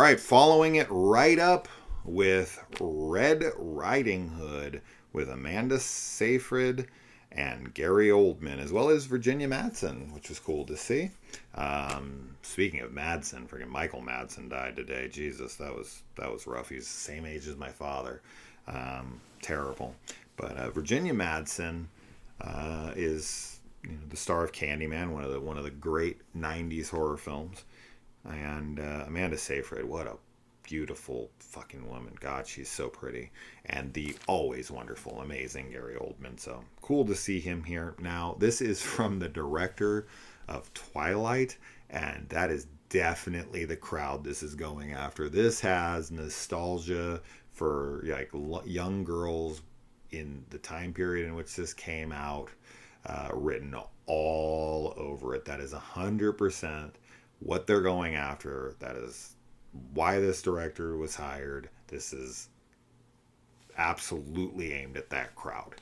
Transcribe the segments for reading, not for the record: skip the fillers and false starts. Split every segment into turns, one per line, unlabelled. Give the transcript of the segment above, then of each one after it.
right, following it right up with Red Riding Hood with Amanda Seyfried and Gary Oldman, as well as Virginia Madsen, which was cool to see. Speaking of Madsen, freaking Michael Madsen died today. Jesus, that was rough. He's the same age as my father. Terrible. But Virginia Madsen is the star of Candyman, one of the great '90s horror films. And Amanda Seyfried, what a beautiful fucking woman. God, she's so pretty. And the always wonderful, amazing Gary Oldman. So cool to see him here. Now, this is from the director of Twilight, and that is definitely the crowd this is going after. This has nostalgia for like young girls in the time period in which this came out, written all over it. That is 100% what they're going after. That is why this director was hired. This is absolutely aimed at that crowd.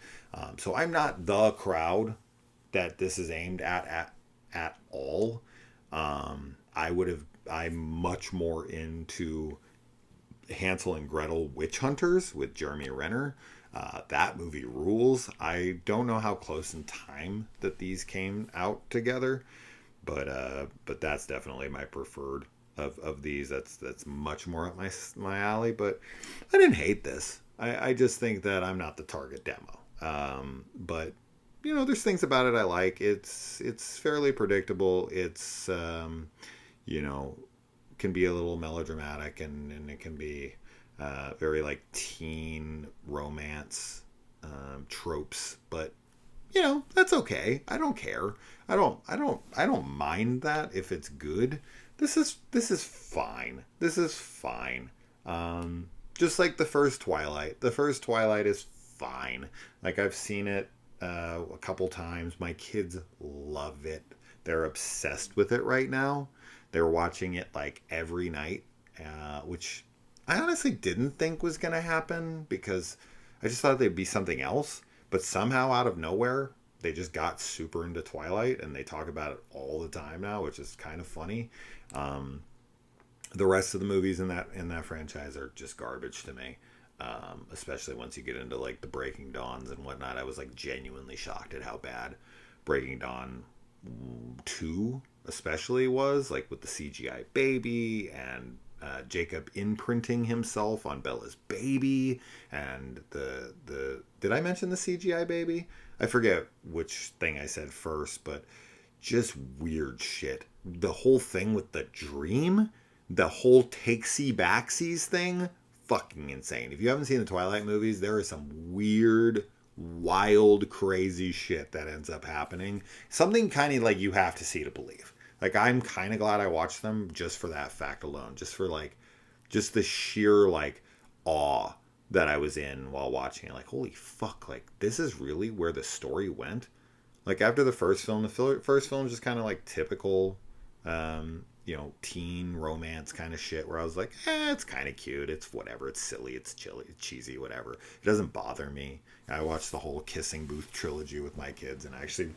So I'm not the crowd that this is aimed at all. I'm much more into Hansel and Gretel Witch Hunters with Jeremy Renner. That movie rules. I don't know how close in time that these came out together, but that's definitely my preferred of these. That's much more up my alley. But I didn't hate this. I just think that I'm not the target demo. But there's things about it I like. It's fairly predictable. It's can be a little melodramatic, and it can be very like teen romance tropes, but that's okay. I don't care. I don't mind that if it's good. This is fine. This is fine. Just like the first Twilight. The first Twilight is fine. Like, I've seen it a couple times. My kids love it. They're obsessed with it right now. They're watching it like every night, which I honestly didn't think was going to happen, because I just thought they'd be something else. But somehow out of nowhere, they just got super into Twilight, and they talk about it all the time now, which is kind of funny. The rest of the movies in that franchise are just garbage to me. Especially once you get into like the Breaking Dawns and whatnot. I was like genuinely shocked at how bad Breaking Dawn 2 especially was, like with the CGI baby and Jacob imprinting himself on Bella's baby, and the did I mention the CGI baby? I forget which thing I said first, but just weird shit. The whole thing with the dream, the whole takesy backsies thing, fucking insane. If you haven't seen the Twilight movies, there is some weird, wild, crazy shit that ends up happening. Something kind of like you have to see to believe. Like, I'm kind of glad I watched them just for that fact alone. Just for like, just the sheer like awe that I was in while watching it. Like, holy fuck, like this is really where the story went. Like, after the first film, first film is just kind of like typical, teen romance kind of shit, where I was like, it's kind of cute. It's whatever. It's silly. It's chilly. It's cheesy. Whatever. It doesn't bother me. I watched the whole Kissing Booth trilogy with my kids, and I actually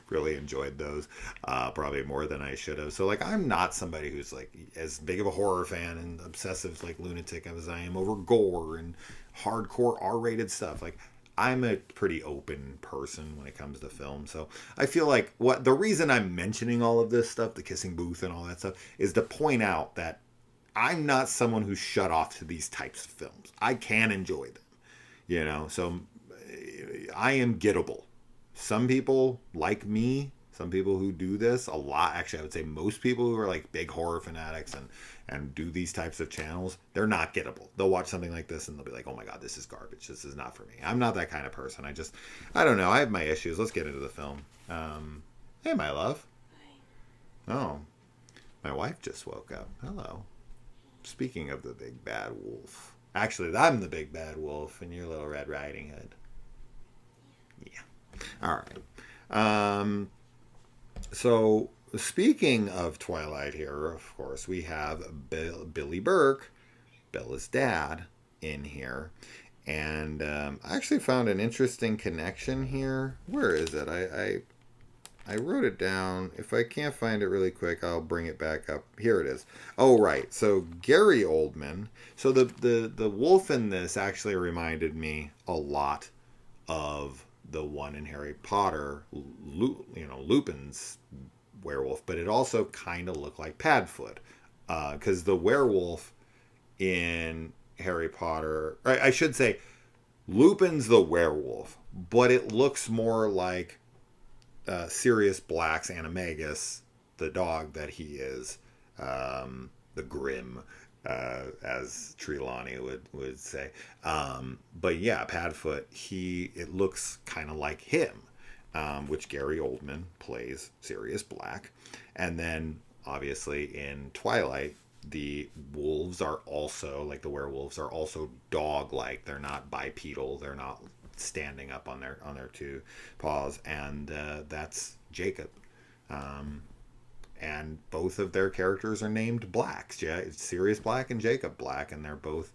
really enjoyed those, probably more than I should have. So, like, I'm not somebody who's like as big of a horror fan and obsessive like lunatic as I am over gore and hardcore R-rated stuff. Like, I'm a pretty open person when it comes to film. So I feel like the reason I'm mentioning all of this stuff, the Kissing Booth and all that stuff, is to point out that I'm not someone who's shut off to these types of films. I can enjoy them, so I am gettable. Some people like me, some people who do this a lot, actually I would say most people who are like big horror fanatics and do these types of channels, they're not gettable. They'll watch something like this and they'll be like, oh my god, this is garbage. This is not for me. I'm not that kind of person. I don't know. I have my issues. Let's get into the film. Hey, my love. Oh, my wife just woke up. Hello. Speaking of the big bad wolf. Actually, I'm the big bad wolf and you're Little Red Riding Hood. Yeah. All right. So, speaking of Twilight here, of course, we have Billy Burke, Bella's dad, in here. And I actually found an interesting connection here. Where is it? I wrote it down. If I can't find it really quick, I'll bring it back up. Here it is. Oh, right. So Gary Oldman. So the wolf in this actually reminded me a lot of the one in Harry Potter, Lupin's werewolf, but it also kind of looked like Padfoot, because the werewolf in Harry Potter, I should say, Lupin's the werewolf, but it looks more like Sirius Black's Animagus, the dog that he is, the Grim, as Trelawney would say. But yeah, Padfoot, it looks kind of like him, which Gary Oldman plays Sirius Black. And then, obviously, in Twilight, the wolves are also, like the werewolves, are also dog-like. They're not bipedal. They're not standing up on their two paws, and that's Jacob. And both of their characters are named Blacks, Sirius Black and Jacob Black, and they're both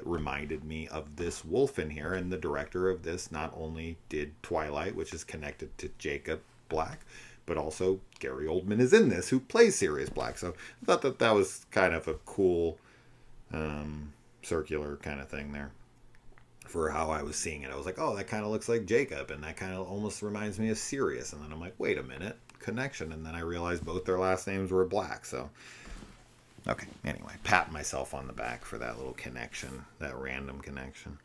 reminded me of this wolf in here. And the director of this not only did Twilight, which is connected to Jacob Black, but also Gary Oldman is in this, who plays Sirius Black. So I thought that was kind of a cool circular kind of thing there for how I was seeing it. I was like, oh, that kind of looks like Jacob, and that kind of almost reminds me of Sirius. And then I'm like, wait a minute, connection. And then I realized both their last names were Black. So, okay, anyway, pat myself on the back for that little connection, that random connection.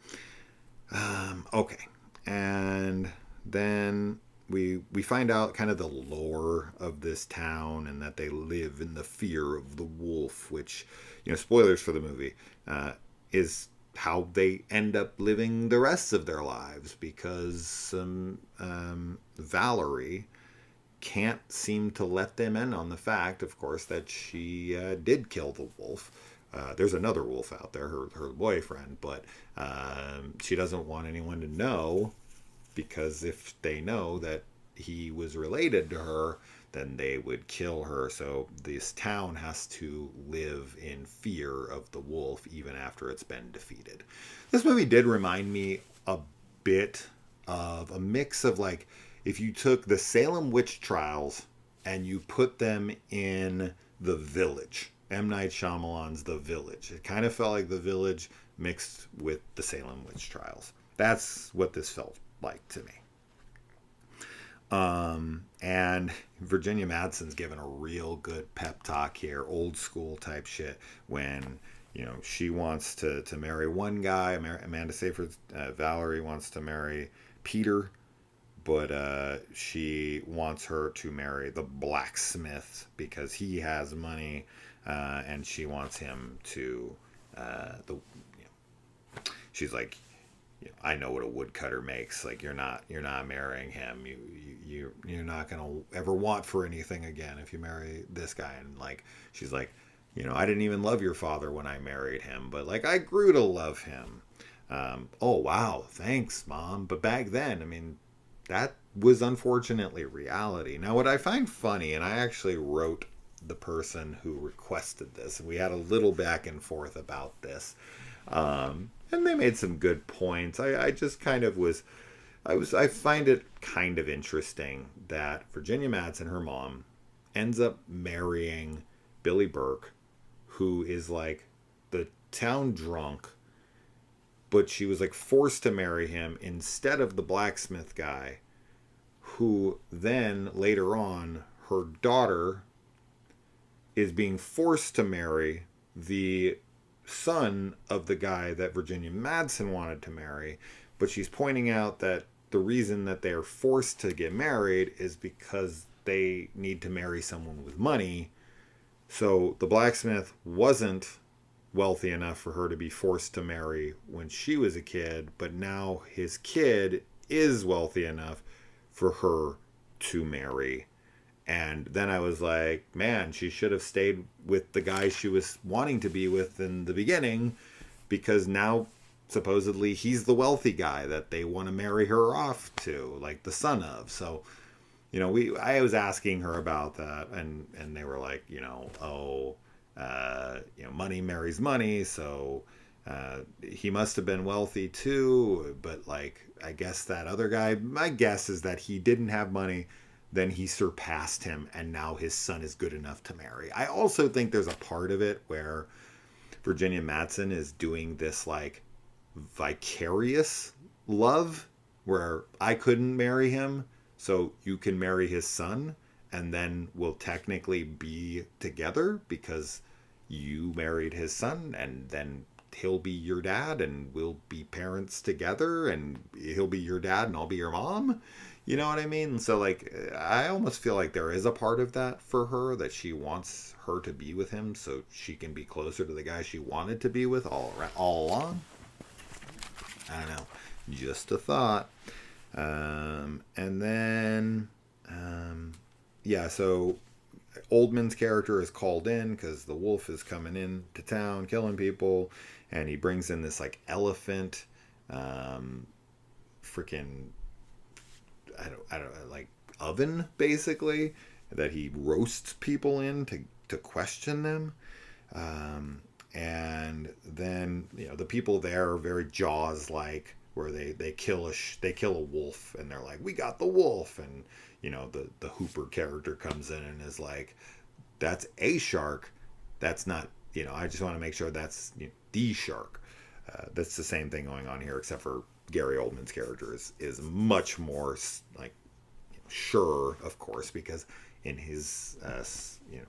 Okay, and then we find out kind of the lore of this town, and that they live in the fear of the wolf, which, spoilers for the movie, is how they end up living the rest of their lives, because Valerie can't seem to let them in on the fact, of course, that she did kill the wolf. There's another wolf out there, her boyfriend, but she doesn't want anyone to know, because if they know that he was related to her, then they would kill her. So this town has to live in fear of the wolf even after it's been defeated. This movie did remind me a bit of a mix of, like, if you took the Salem witch trials and you put them in The Village, M. Night Shyamalan's The Village. It kind of felt like The Village mixed with the Salem witch trials. That's what this felt like to me. And Virginia Madsen's given a real good pep talk here, old school type shit, when, she wants to marry one guy. Amanda Seyfried's Valerie wants to marry Peter, but she wants her to marry the blacksmith because he has money, and she wants him to, she's like, I know what a woodcutter makes. Like, you're not marrying him. You're not gonna ever want for anything again if you marry this guy. And like, she's like, I didn't even love your father when I married him, but like, I grew to love him. Oh wow, thanks, Mom. But back then, I mean, that was unfortunately reality. Now, what I find funny, and I actually wrote the person who requested this, and we had a little back and forth about this. And they made some good points. I just kind of I find it kind of interesting that Virginia Madsen, her mom, ends up marrying Billy Burke, who is like the town drunk, but she was like forced to marry him instead of the blacksmith guy, who then later on, her daughter is being forced to marry the son of the guy that Virginia Madsen wanted to marry. But she's pointing out that the reason that they are forced to get married is because they need to marry someone with money. So the blacksmith wasn't wealthy enough for her to be forced to marry when she was a kid, but now his kid is wealthy enough for her to marry. And then I was like, man, she should have stayed with the guy she was wanting to be with in the beginning, because now supposedly he's the wealthy guy that they want to marry her off to, like the son of. So, I was asking her about that, and they were like, money marries money, so he must have been wealthy too. But like, I guess that other guy, my guess is that he didn't have money, then he surpassed him, and now his son is good enough to marry. I also think there's a part of it where Virginia Madsen is doing this like vicarious love where I couldn't marry him, so you can marry his son, and then we'll technically be together because you married his son, and then he'll be your dad, and we'll be parents together, and he'll be your dad, and I'll be your mom. You know what I mean? So, like, I almost feel like there is a part of that for her that she wants her to be with him so she can be closer to the guy she wanted to be with all along. I don't know. Just a thought. And then, yeah, so Oldman's character is called in because the wolf is coming in to town, killing people, and he brings in this like elephant, freaking, I don't like oven basically that he roasts people in to question them. And then the people there are very Jaws like, where they kill a wolf, and they're like, we got the wolf, and the Hooper character comes in and is like, that's a shark, that's not, I just want to make sure that's the shark. That's the same thing going on here, except for Gary Oldman's character is much more like sure, of course, because in his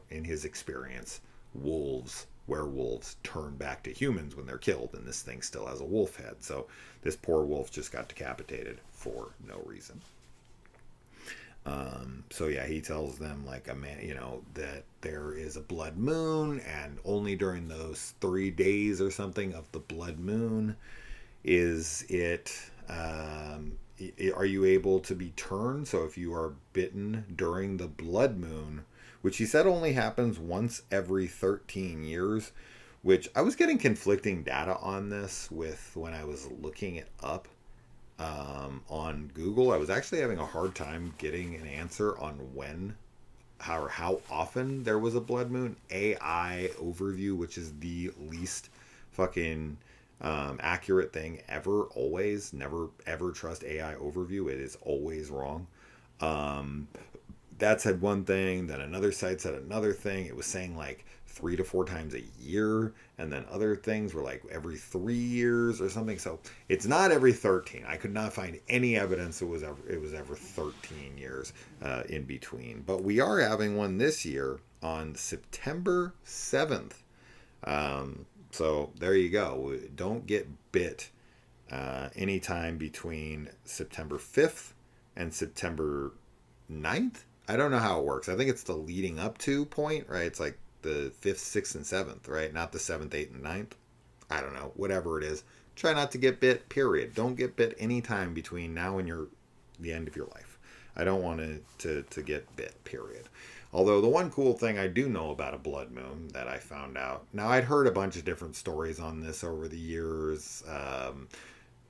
in his experience, werewolves turn back to humans when they're killed, and this thing still has a wolf head. So this poor wolf just got decapitated for no reason. So yeah, he tells them like that there is a blood moon, and only during those 3 days or something of the blood moon is it. Are you able to be turned? So if you are bitten during the blood moon, which he said only happens once every 13 years, which I was getting conflicting data on this with when I was looking it up on Google. I was actually having a hard time getting an answer on when or how often there was a blood moon. AI overview, which is the least fucking accurate thing ever, always, never ever trust AI overview. It is always wrong. That said one thing, then another site said another thing. It was saying like 3 to 4 times a year, and then other things were like every 3 years or something. So it's not every 13. I could not find any evidence it was ever 13 years in between. But we are having one this year on September 7th. So there you go. Don't get bit anytime between September 5th and September 9th. I don't know how it works. I think it's the leading up to point, right? It's like the 5th, 6th, and 7th, right? Not the 7th, 8th, and 9th. I don't know. Whatever it is. Try not to get bit, period. Don't get bit anytime between now and the end of your life. I don't want to get bit, period. Although the one cool thing I do know about a blood moon that I found out. Now, I'd heard a bunch of different stories on this over the years.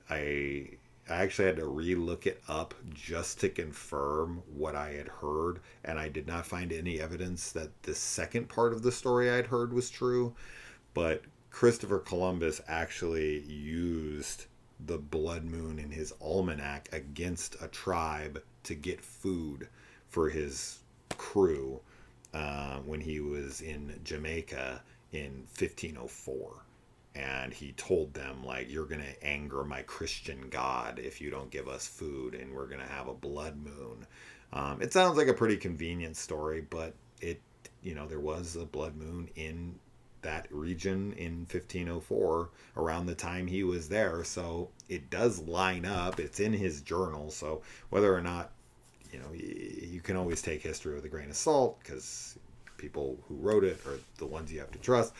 I actually had to re-look it up just to confirm what I had heard, and I did not find any evidence that the second part of the story I'd heard was true. But Christopher Columbus actually used the blood moon in his almanac against a tribe to get food for his crew when he was in Jamaica in 1504. And he told them, like, you're going to anger my Christian God if you don't give us food, and we're going to have a blood moon. It sounds like a pretty convenient story, but there was a blood moon in that region in 1504 around the time he was there. So it does line up. It's in his journal. So whether or not, you can always take history with a grain of salt, because people who wrote it are the ones you have to trust.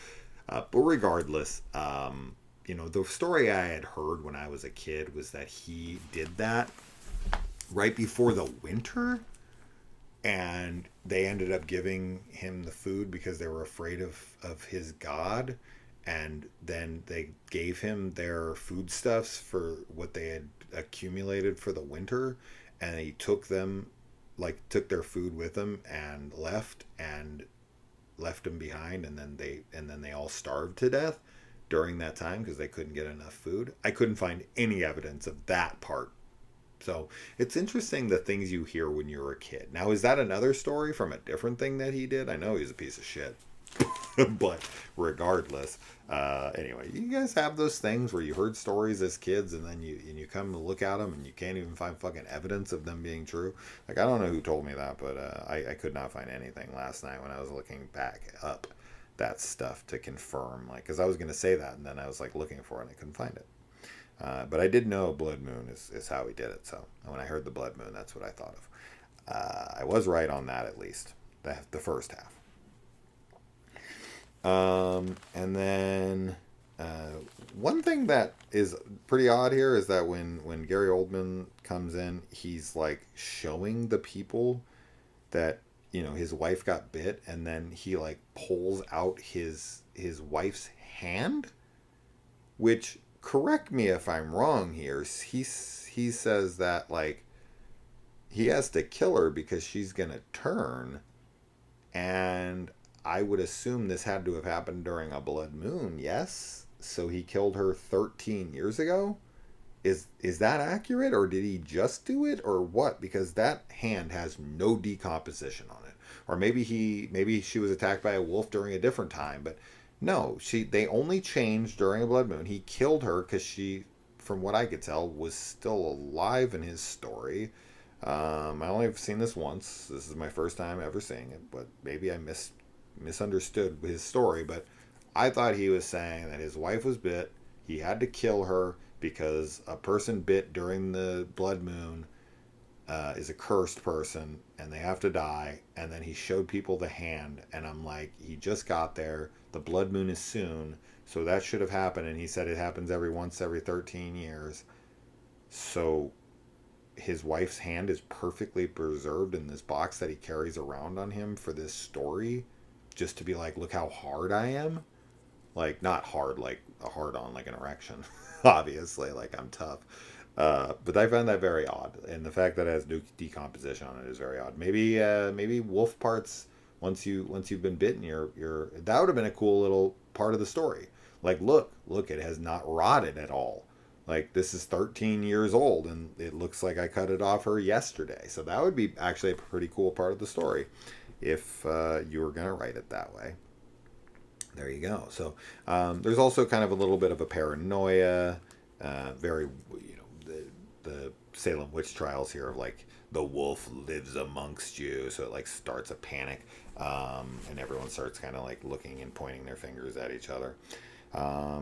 But regardless, the story I had heard when I was a kid was that he did that right before the winter, and they ended up giving him the food because they were afraid of his God, and then they gave him their foodstuffs for what they had accumulated for the winter, and he took their food with them and left them behind, and then they all starved to death during that time because they couldn't get enough food. I couldn't find any evidence of that part So it's interesting the things you hear when you're a kid. Now, is that another story from a different thing that he did? I know he's a piece of shit. But regardless, anyway, you guys have those things where you heard stories as kids and then you come to look at them and you can't even find fucking evidence of them being true. Like, I don't know who told me that, but I could not find anything last night when I was looking back up that stuff to confirm. Like, because I was going to say that and then I was like looking for it and I couldn't find it. But I did know Blood Moon is how he did it. So when I heard the Blood Moon, that's what I thought of. I was right on that, at least the first half. And then one thing that is pretty odd here is that when Gary Oldman comes in, he's like showing the people that, you know, his wife got bit, and then he like pulls out his wife's hand, which, correct me if I'm wrong here, he says that like he has to kill her because she's gonna turn, and I would assume this had to have happened during a blood moon, yes? So he killed her 13 years ago? Is that accurate, or did he just do it, or what? Because that hand has no decomposition on it. Or maybe she was attacked by a wolf during a different time, but no, they only changed during a blood moon. He killed her because she, from what I could tell, was still alive in his story. I only have seen this once. This is my first time ever seeing it, but maybe I misunderstood his story. But I thought he was saying that his wife was bit. He had to kill her because a person bit during the blood moon is a cursed person and they have to die. And then he showed people the hand, and I'm like, he just got there. The blood moon is soon, so that should have happened. And he said it happens every 13 years. So his wife's hand is perfectly preserved in this box that he carries around on him for this story, just to be like, look how hard I am. Like, not hard like a hard on, like an erection. Obviously, like I'm tough. But I found that very odd, and the fact that it has decomposition on it is very odd. Maybe wolf parts. Once you've been bitten, you're that would have been a cool little part of the story. Like, look, it has not rotted at all. Like, this is 13 years old, and it looks like I cut it off her yesterday. So that would be actually a pretty cool part of the story, if you were gonna write it that way. There you go. So there's also kind of a little bit of a paranoia, very, you know, the Salem witch trials here of like the wolf lives amongst you, so it like starts a panic, and everyone starts kind of like looking and pointing their fingers at each other.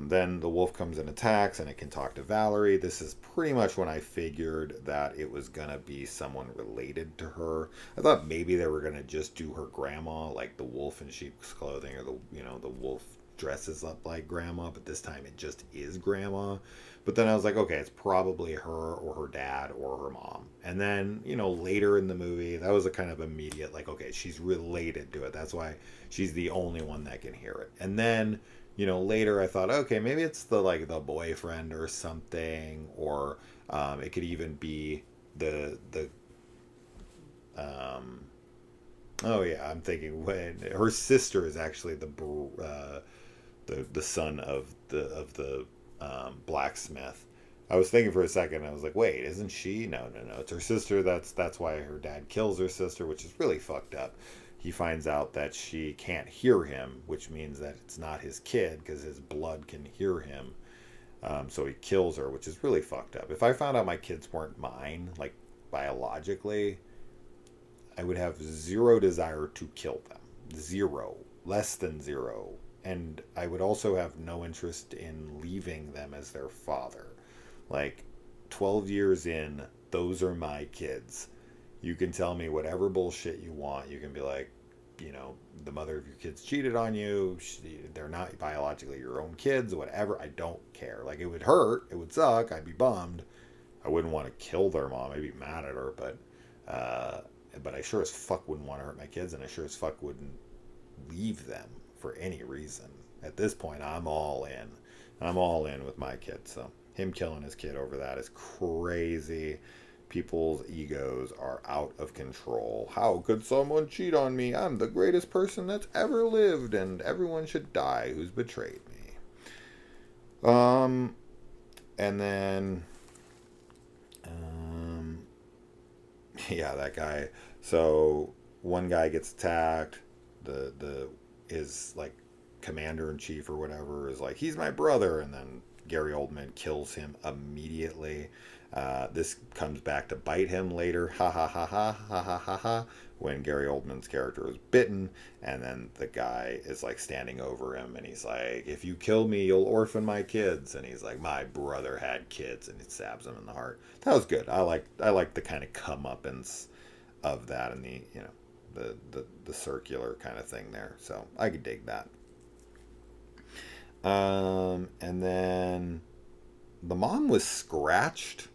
Then the wolf comes and attacks, and it can talk to Valerie. This is pretty much when I figured that it was gonna be someone related to her. I thought maybe they were gonna just do her grandma, like the wolf in sheep's clothing, or the wolf dresses up like grandma, but this time it just is grandma. But then I was like, okay, it's probably her or her dad or her mom. And then, later in the movie, that was a kind of immediate, like, okay, she's related to it. That's why she's the only one that can hear it. And then, later I thought, okay, maybe it's the boyfriend or something, or it could even be the oh yeah, I'm thinking when her sister is actually the son of the blacksmith. I was thinking for a second, I was like, wait, isn't she? No, it's her sister. That's why her dad kills her sister, which is really fucked up. He finds out that she can't hear him, which means that it's not his kid because his blood can hear him. So he kills her, which is really fucked up. If I found out my kids weren't mine, like biologically, I would have zero desire to kill them. Zero. Less than zero. And I would also have no interest in leaving them as their father. Like, 12 years in, those are my kids. You can tell me whatever bullshit you want. You can be like, the mother of your kids cheated on you. They're not biologically your own kids, whatever. I don't care. Like, it would hurt. It would suck. I'd be bummed. I wouldn't want to kill their mom. I'd be mad at her, but I sure as fuck wouldn't want to hurt my kids, and I sure as fuck wouldn't leave them for any reason. At this point, I'm all in. I'm all in with my kid. So him killing his kid over that is crazy. People's egos are out of control. How could someone cheat on me? I'm the greatest person that's ever lived, and everyone should die who's betrayed me. And then Yeah, that guy. So one guy gets attacked. The is like commander in chief or whatever is like, he's my brother, and then Gary Oldman kills him immediately. This comes back to bite him later. Ha ha ha ha ha ha ha ha. When Gary Oldman's character is bitten, and then the guy is like standing over him, and he's like, "If you kill me, you'll orphan my kids." And he's like, "My brother had kids," and he stabs him in the heart. That was good. I like the kind of comeuppance of that, and the circular kind of thing there. So I could dig that. And then the mom was scratched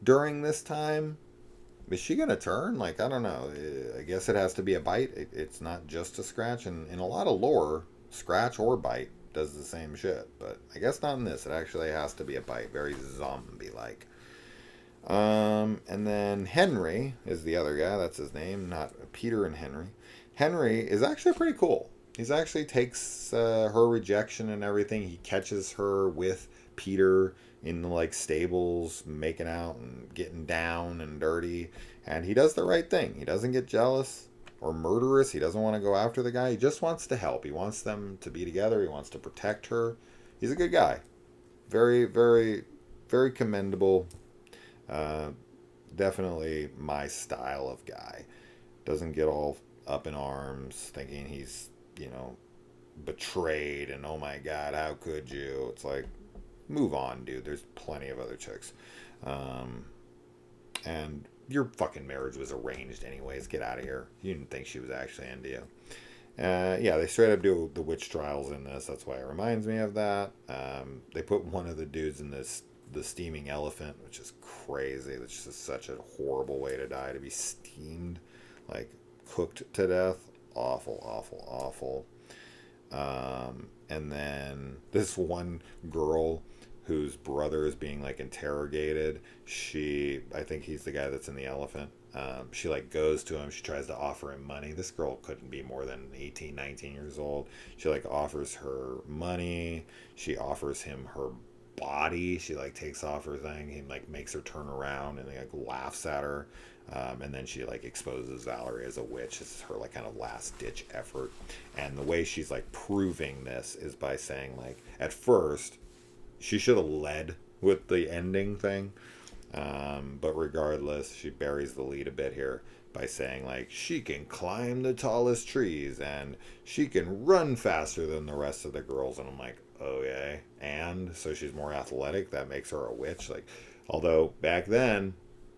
during this time. Is she gonna turn? Like, I don't know. I guess it has to be a bite. It's not just a scratch. And in a lot of lore, scratch or bite does the same shit. But I guess not in this. It actually has to be a bite. Very zombie like. And then Henry is the other guy. That's his name, not Peter and Henry. Henry is actually pretty cool. He's actually takes her rejection and everything. He catches her with Peter in the like stables, making out and getting down and dirty, and he does the right thing. He doesn't get jealous or murderous. He doesn't want to go after the guy. He just wants to help. He wants them to be together. He wants to protect her. He's a good guy. Very, very, very commendable. Uh, Definitely my style of guy. Doesn't get all up in arms thinking he's, you know, betrayed and oh my god, how could you? It's like, move on, dude. There's plenty of other chicks. Um, and your fucking marriage was arranged anyways. Get out of here. You didn't think she was actually into you. Yeah, they straight up do the witch trials in this. That's why it reminds me of that. They put one of the dudes in the steaming elephant, which is crazy. That's just such a horrible way to die, to be steamed, like cooked to death. Awful, awful, awful. And then this one girl whose brother is being like interrogated. I think he's the guy that's in the elephant. She like goes to him. She tries to offer him money. This girl couldn't be more than 18, 19 years old. She like offers her money. She offers him her body. She like takes off her thing. He like makes her turn around and he like laughs at her. And then she like exposes Valerie as a witch. This is her like kind of last ditch effort. And the way she's like proving this is by saying like, at first she should have led with the ending thing. But regardless, she buries the lead a bit here by saying like, she can climb the tallest trees and she can run faster than the rest of the girls. And I'm like, okay. And so she's more athletic. That makes her a witch. Like, although back then,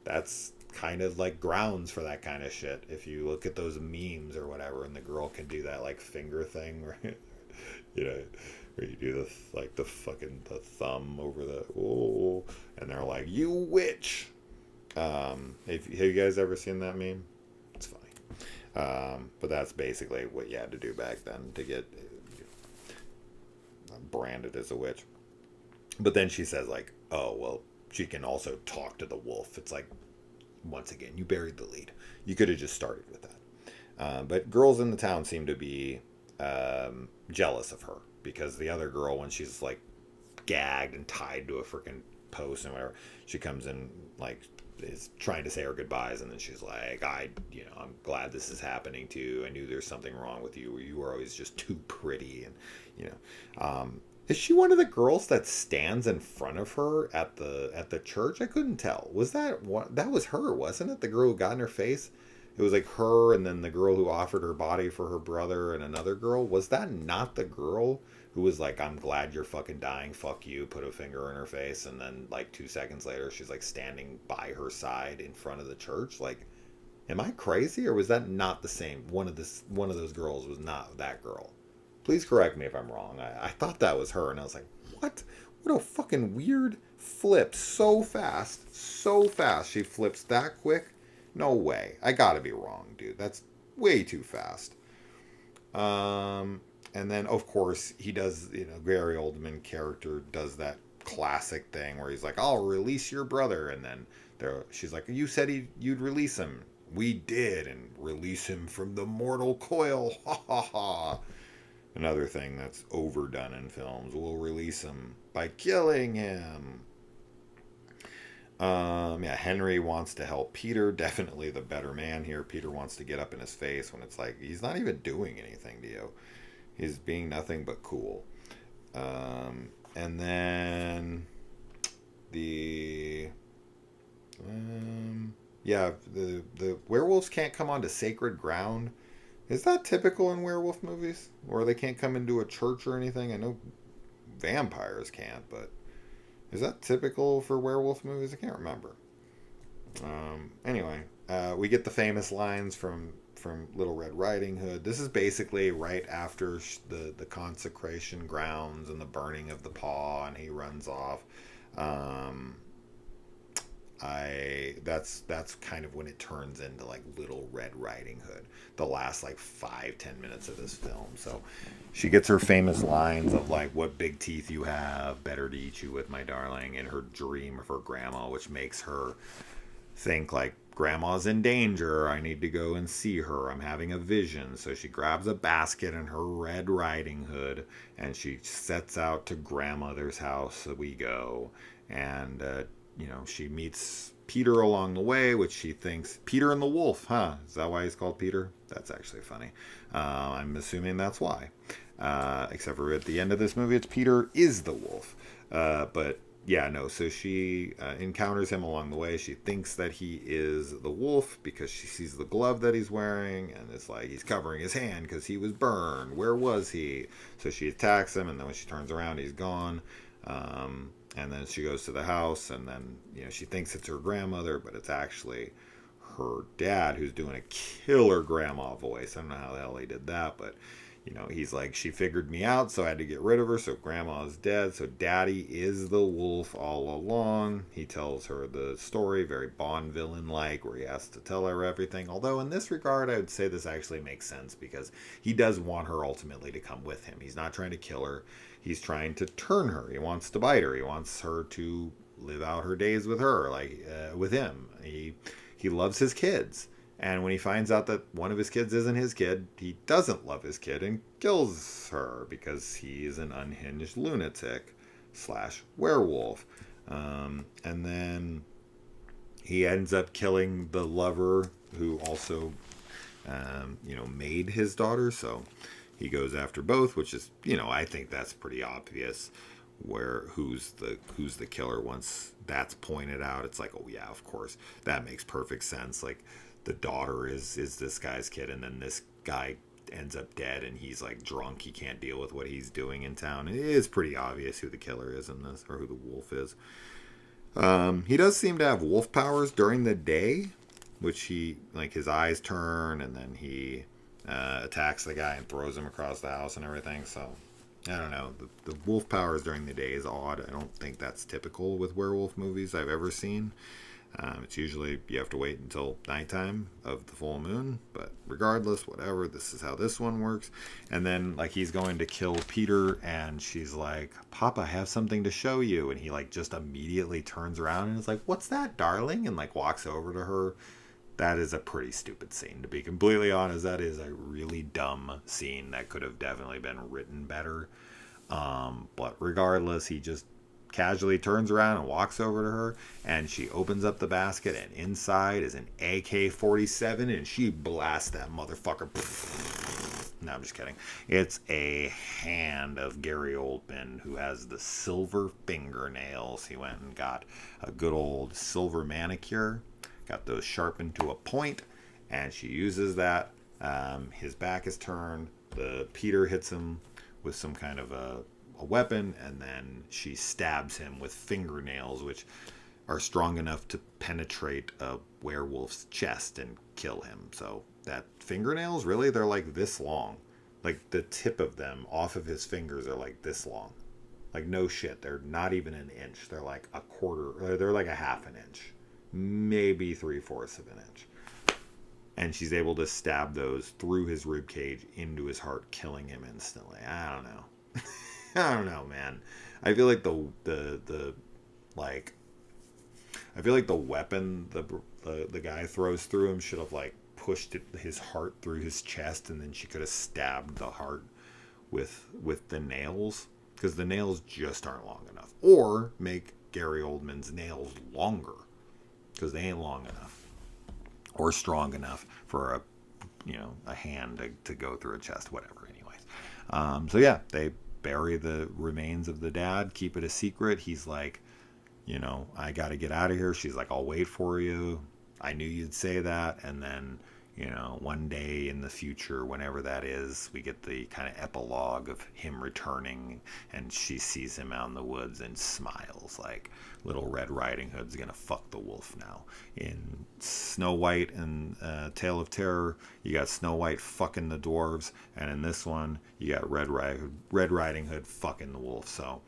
that's kind of like grounds for that kind of shit. If you look at those memes or whatever, and the girl can do that like finger thing, right? You know, where you do the fucking the thumb over the oh, and they're like, you witch. Have you guys ever seen that meme? It's funny. But that's basically what you had to do back then to get branded as a witch. But then she says like, oh well, she can also talk to the wolf. It's like, once again, you buried the lead. You could have just started with that. But girls in the town seem to be jealous of her because the other girl, when she's like gagged and tied to a freaking post and whatever, she comes in like is trying to say her goodbyes, and then she's like, I'm glad this is happening to you. I knew there's something wrong with you. You were always just too pretty, and is she one of the girls that stands in front of her at the church? I couldn't tell. Was that one? That was her, wasn't it? The girl who got in her face. It was like her, and then the girl who offered her body for her brother, and another girl. Was that not the girl who was like, "I'm glad you're fucking dying. Fuck you." Put a finger in her face, and then like 2 seconds later, she's like standing by her side in front of the church. Like, am I crazy, or was that not the same? One of those girls was not that girl. Please correct me if I'm wrong. I thought that was her, and I was like, what? What a fucking weird flip. So fast. So fast. She flips that quick? No way. I gotta be wrong, dude. That's way too fast. And then, of course, he does, Gary Oldman character does that classic thing where he's like, I'll release your brother. And then she's like, you said you'd release him. We did, and release him from the mortal coil. Ha ha ha. Another thing that's overdone in films. We'll release him by killing him. Yeah, Henry wants to help Peter. Definitely the better man here. Peter wants to get up in his face when it's like he's not even doing anything to you. He's being nothing but cool. And then the yeah, the werewolves can't come onto sacred ground. Is that typical in werewolf movies, or they can't come into a church or anything? I know vampires can't, but is that typical for werewolf movies? I can't remember. Anyway, we get the famous lines from Little Red Riding Hood. This is basically right after the consecration grounds and the burning of the paw, and he runs off. Um, that's kind of when it turns into like Little Red Riding Hood, the last like 5-10 minutes of this film. So she gets her famous lines of like, "What big teeth you have, better to eat you with, my darling," in her dream of her grandma, which makes her think like, grandma's in danger, I need to go and see her, I'm having a vision. So she grabs a basket and her Red Riding Hood, and she sets out to grandmother's house. So we go, and she meets Peter along the way, which she thinks, Peter and the wolf, huh? Is that why he's called Peter? That's actually funny. I'm assuming that's why. Except for at the end of this movie, it's Peter is the wolf. But yeah, no. So she encounters him along the way. She thinks that he is the wolf because she sees the glove that he's wearing, and it's like he's covering his hand because he was burned. Where was he? So she attacks him, and then when she turns around, he's gone. And then she goes to the house, and then she thinks it's her grandmother, but it's actually her dad, who's doing a killer grandma voice. I don't know how the hell he did that, but he's like, she figured me out, so I had to get rid of her. So grandma's dead. So daddy is the wolf all along. He tells her the story, very Bond villain like, where he has to tell her everything. Although in this regard, I would say this actually makes sense because he does want her ultimately to come with him. He's not trying to kill her. He's trying to turn her. He wants to bite her. He wants her to live out her days with her, like with him. He loves his kids. And when he finds out that one of his kids isn't his kid, he doesn't love his kid and kills her because he's an unhinged lunatic / werewolf. And then he ends up killing the lover who also, made his daughter. So he goes after both, which is, I think that's pretty obvious. Where who's the killer once that's pointed out? It's like, oh yeah, of course, that makes perfect sense. Like, the daughter is this guy's kid, and then this guy ends up dead, and he's like drunk, he can't deal with what he's doing in town. It is pretty obvious who the killer is in this, or who the wolf is. He does seem to have wolf powers during the day, which he, like, his eyes turn, and then he attacks the guy and throws him across the house and everything. So I don't know, the wolf powers during the day is odd. I don't think that's typical with werewolf movies I've ever seen. It's usually you have to wait until nighttime of the full moon, but regardless, whatever, this is how this one works. And then, like, he's going to kill Peter, and she's like, Papa, I have something to show you. And he, like, just immediately turns around and is like, what's that, darling? And, like, walks over to her. That is a pretty stupid scene, to be completely honest. That is a really dumb scene that could have definitely been written better. But regardless, he just casually turns around and walks over to her, and she opens up the basket, and inside is an AK-47, and she blasts that motherfucker. No, I'm just kidding. It's a hand of Gary Oldman, who has the silver fingernails. He went and got a good old silver manicure, got those sharpened to a point, and she uses that. His back is turned. The Peter hits him with some kind of a weapon, and then she stabs him with fingernails, which are strong enough to penetrate a werewolf's chest and kill him. So that fingernails, really, they're like this long. Like, the tip of them off of his fingers are like this long. Like, no shit, they're not even an inch. They're like a quarter, they're like a half an inch, maybe 3/4 of an inch. And she's able to stab those through his rib cage into his heart, killing him instantly. I don't know. I don't know, man. I feel like the weapon the guy throws through him should have, like, pushed his heart through his chest, and then she could have stabbed the heart with the nails, because the nails just aren't long enough. Or make Gary Oldman's nails longer because they ain't long enough or strong enough for a hand to go through a chest, whatever. Anyways, so yeah, they bury the remains of the dad, keep it a secret. He's like, I got to get out of here. She's like, I'll wait for you. I knew you'd say that. And then, one day in the future, whenever that is, we get the kind of epilogue of him returning, and she sees him out in the woods and smiles like little Red Riding Hood's gonna fuck the wolf now. In Snow White and Tale of Terror, you got Snow White fucking the dwarves, and in this one, you got Red Riding Hood fucking the wolf. So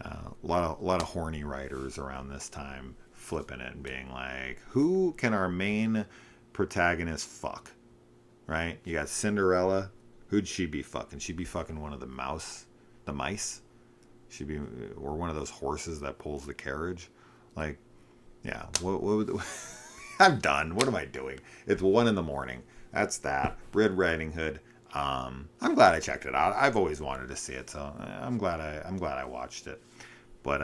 a lot of horny writers around this time flipping it and being like, who can our main protagonist fuck? Right? You got Cinderella. Who'd she be fucking? She'd be fucking one of the mice. She'd be, or one of those horses that pulls the carriage. Like, yeah. I'm done. What am I doing? It's 1 a.m. That's that. Red Riding Hood. I'm glad I checked it out. I've always wanted to see it, so I'm glad I watched it. But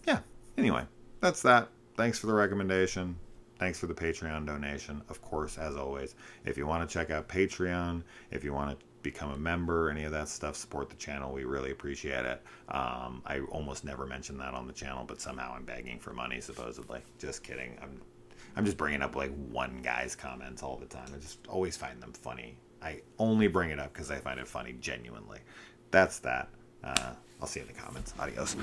yeah. Anyway, that's that. Thanks for the recommendation. Thanks for the Patreon donation. Of course, as always, if you want to check out Patreon, if you want to become a member, any of that stuff, support the channel. We really appreciate it. I almost never mention that on the channel, but somehow I'm begging for money, supposedly. Just kidding. I'm just bringing up like one guy's comments all the time. I just always find them funny. I only bring it up because I find it funny genuinely. That's that. I'll see you in the comments. Adios.